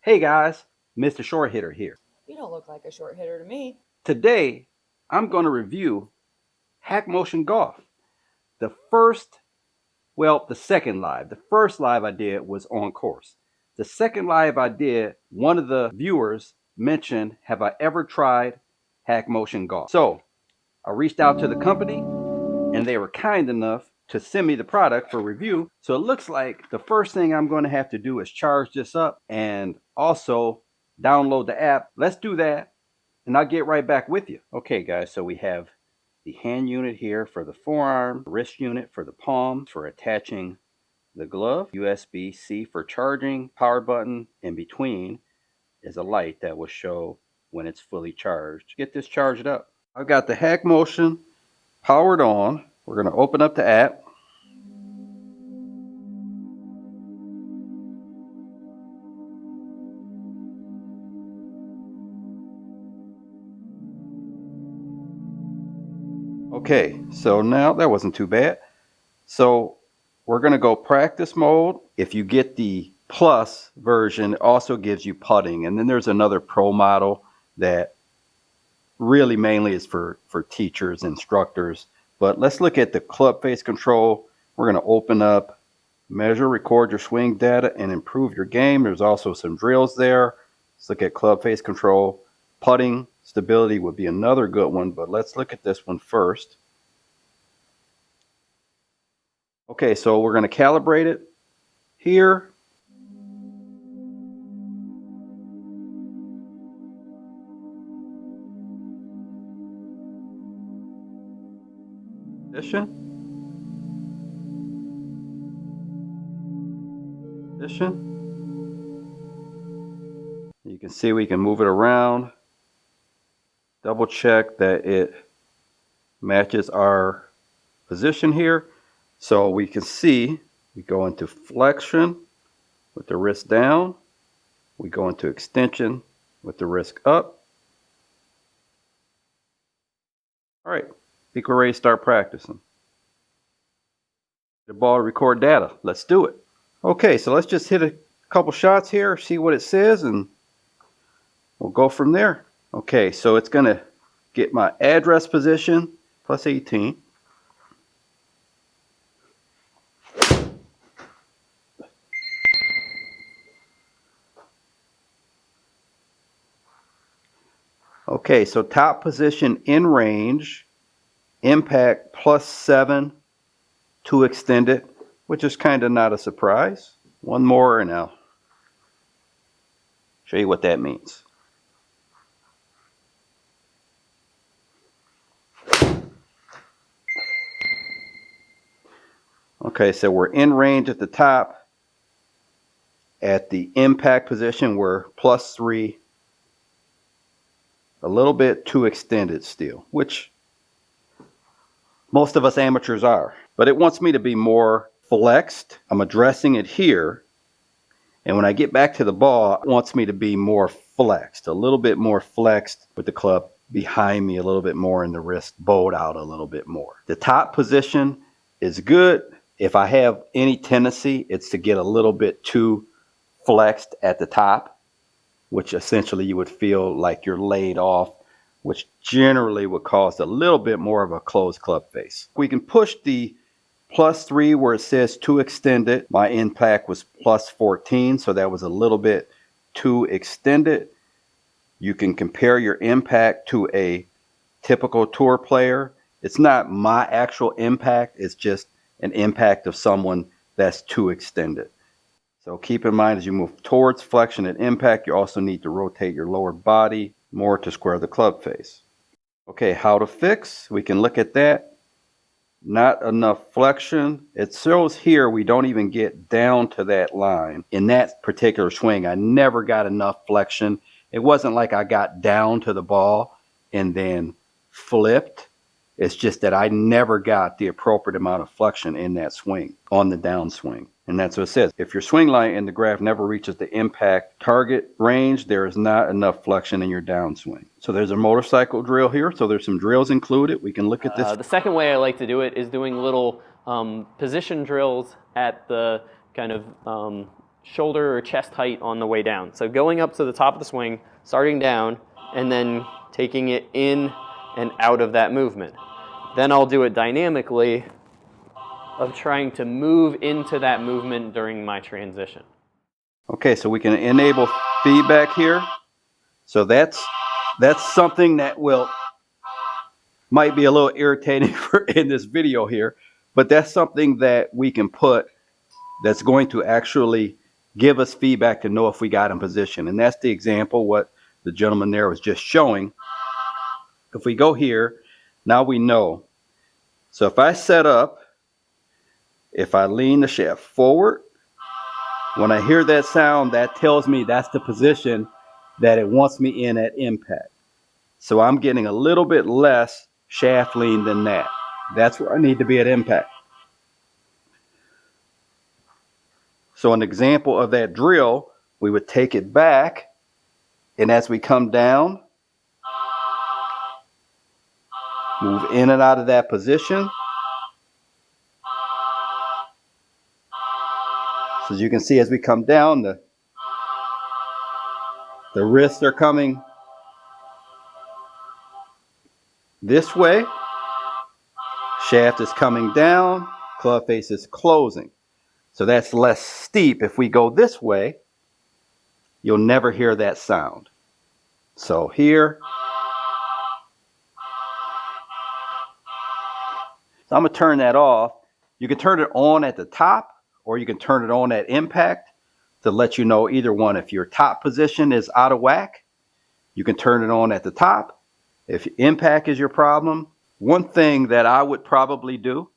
Hey guys, Mr. Short Hitter here. You don't look like a short hitter to me. Today, I'm going to review HackMotion Golf. The first, the second live. The first live I did was on course. The second live I did, one of the viewers mentioned, have I ever tried HackMotion Golf? So I reached out to the company and they were kind enough to send me the product for review. So it looks like the first thing I'm going to have to do is charge this up and also download the app. Let's do that and I'll get right back with you. Okay guys, so we have the hand unit here for the forearm, wrist unit for the palm, for attaching the glove, USB-C for charging, power button. In between is a light that will show when it's fully charged. Get this charged up. I've got the HackMotion powered on. We're going to open up the app. Okay, so now that wasn't too bad. So we're going to go practice mode. If you get the plus version, it also gives you putting. And then there's another pro model that really mainly is for teachers, instructors. But let's look at the club face control. We're going to open up, measure, record your swing data, and improve your game. There's also some drills there. Let's look at club face control. Putting stability would be another good one, but let's look at this one first. Okay, so we're going to calibrate it here. Position. You can see we can move it around. Double check that it matches our position here. So we can see we go into flexion with the wrist down. We go into extension with the wrist up. All right, I think we're ready to start practicing. The ball record data. Let's do it. Okay, so let's just hit a couple shots here, see what it says, and we'll go from there. Okay, so it's going to get my address position, plus 18. Okay, so top position in range, impact plus 7 to extend it, which is kind of not a surprise. One more and I'll show you what that means. Okay, so we're in range at the top. At the impact position, we're plus 3. A little bit too extended still, which most of us amateurs are. But it wants me to be more flexed. I'm addressing it here. And when I get back to the ball, it wants me to be more flexed, a little bit more flexed with the club behind me a little bit more and the wrist bowed out a little bit more. The top position is good. If I have any tendency, it's to get a little bit too flexed at the top, which essentially you would feel like you're laid off, which generally would cause a little bit more of a closed club face. We can push the plus 3 where it says to extended. My impact was plus 14, so that was a little bit too extended. You can compare your impact to a typical tour player. It's not my actual impact, it's just an impact of someone that's too extended. So keep in mind as you move towards flexion and impact, you also need to rotate your lower body more to square the club face. Okay, how to fix? We can look at that. Not enough flexion. It shows here we don't even get down to that line. In that particular swing, I never got enough flexion. It wasn't like I got down to the ball and then flipped. It's just that I never got the appropriate amount of flexion in that swing on the downswing. And that's what it says. If your swing line in the graph never reaches the impact target range, there is not enough flexion in your downswing. So there's a motorcycle drill here. So there's some drills included. We can look at this. The second way I like to do it is doing little position drills at the kind of shoulder or chest height on the way down. So going up to the top of the swing, starting down, and then taking it in and out of that movement. Then I'll do it dynamically of trying to move into that movement during my transition. Okay, so we can enable feedback here. So that's something that might be a little irritating in this video here, but that's something that we can put that's going to actually give us feedback to know if we got in position. And that's the example what the gentleman there was just showing. If we go here, now we know. So if I set up, if I lean the shaft forward, when I hear that sound, that tells me that's the position that it wants me in at impact. So I'm getting a little bit less shaft lean than that. That's where I need to be at impact. So an example of that drill, we would take it back, and as we come down, move in and out of that position. So as you can see, as we come down, the wrists are coming this way. Shaft is coming down, club face is closing. So that's less steep. If we go this way, you'll never hear that sound. So here, so I'm going to turn that off. You can turn it on at the top, or you can turn it on at impact to let you know either one. If your top position is out of whack, you can turn it on at the top. If impact is your problem, one thing that I would probably do,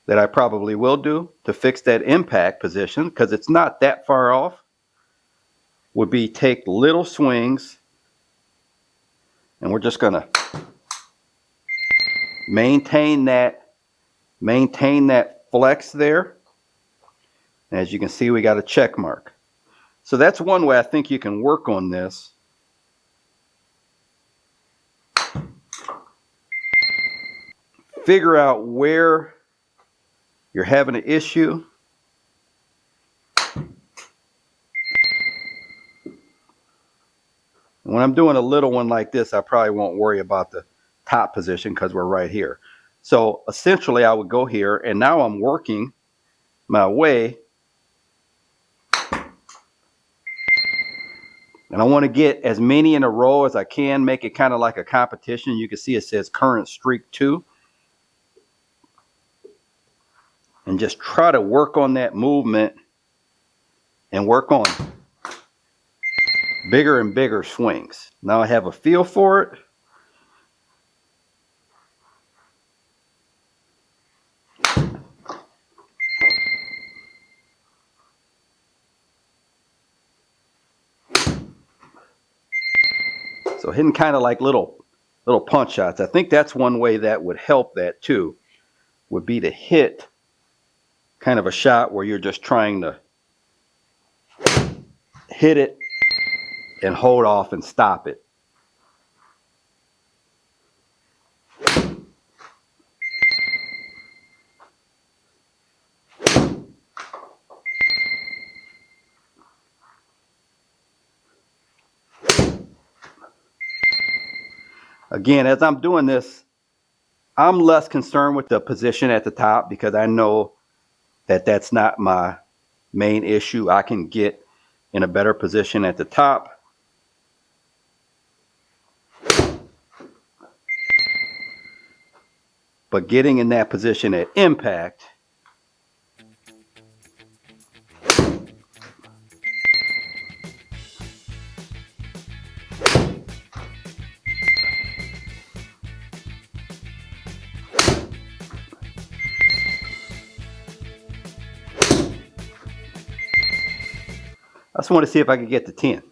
that I probably will do to fix that impact position, because it's not that far off, would be take little swings, and we're just going to maintain that flex there. And as you can see, we got a check mark. So that's one way I think you can work on this. Figure out where you're having an issue. When I'm doing a little one like this, I probably won't worry about the top position because we're right here. So essentially I would go here, and now I'm working my way, and I want to get as many in a row as I can, make it kind of like a competition. You can see it says current streak 2. And just try to work on that movement and work on bigger and bigger swings. Now I have a feel for it. So hitting kind of like little punch shots. I think that's one way that would help that too, would be to hit kind of a shot where you're just trying to hit it and hold off and stop it. Again, as I'm doing this, I'm less concerned with the position at the top because I know that that's not my main issue. I can get in a better position at the top. But getting in that position at impact, I just want to see if I can get to 10.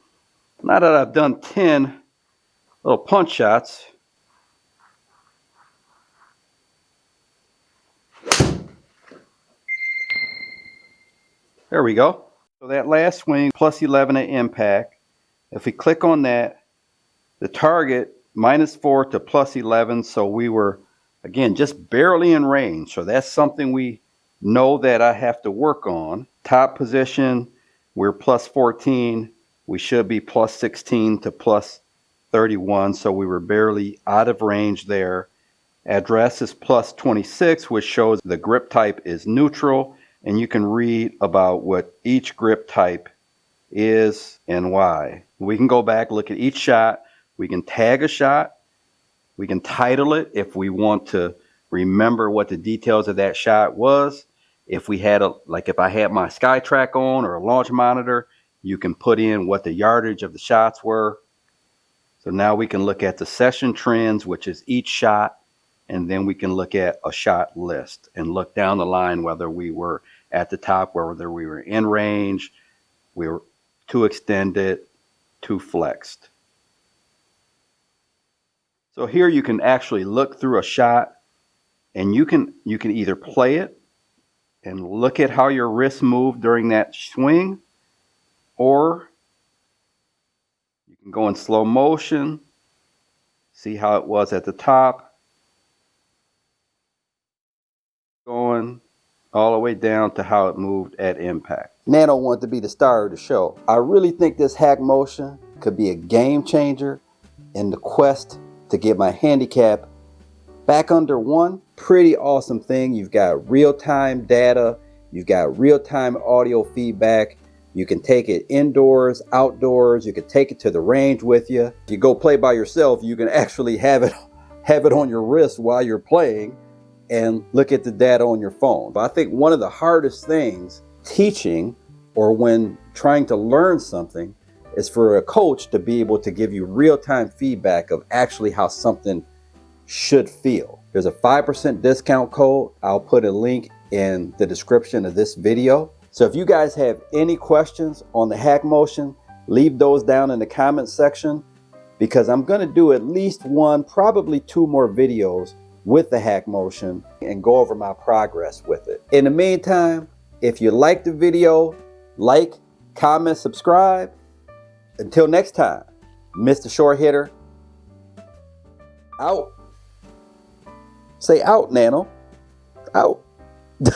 Now that I've done 10 little punch shots, there we go. So that last swing, plus 11 at impact. If we click on that, the target -4 to +11. So we were, again, just barely in range. So that's something we know that I have to work on. Top position, we're plus 14. We should be plus 16 to plus 31, so we were barely out of range there. Address is plus 26, which shows the grip type is neutral, and you can read about what each grip type is and why. We can go back, look at each shot. We can tag a shot. We can title it if we want to remember what the details of that shot was. If we had if I had my SkyTrack on or a launch monitor, you can put in what the yardage of the shots were. So now we can look at the session trends, which is each shot, and then we can look at a shot list and look down the line whether we were at the top, whether we were in range, we were too extended, too flexed. So here you can actually look through a shot, and you can either play it and look at how your wrist moved during that swing, or you can go in slow motion, see how it was at the top, going all the way down to how it moved at impact. Nano wanted to be the star of the show. I really think this HackMotion could be a game changer in the quest to get my handicap back under 1. Pretty awesome thing. You've got real-time data. You've got real-time audio feedback. You can take it indoors, outdoors. You can take it to the range with you. If you go play by yourself, you can actually have it on your wrist while you're playing and look at the data on your phone. But I think one of the hardest things teaching or when trying to learn something is for a coach to be able to give you real-time feedback of actually how something should feel. There's a 5% discount code. I'll put a link in the description of this video. So if you guys have any questions on the HackMotion, leave those down in the comments section, because I'm going to do at least 1, probably 2 more videos with the HackMotion and go over my progress with it. In the meantime, if you like the video, like, comment, subscribe. Until next time, Mr. Short Hitter, out. Say out, Nano. Out. 5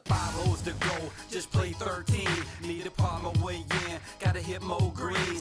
holes to go, just play 13. Need a palm away, yeah. Gotta hit more green.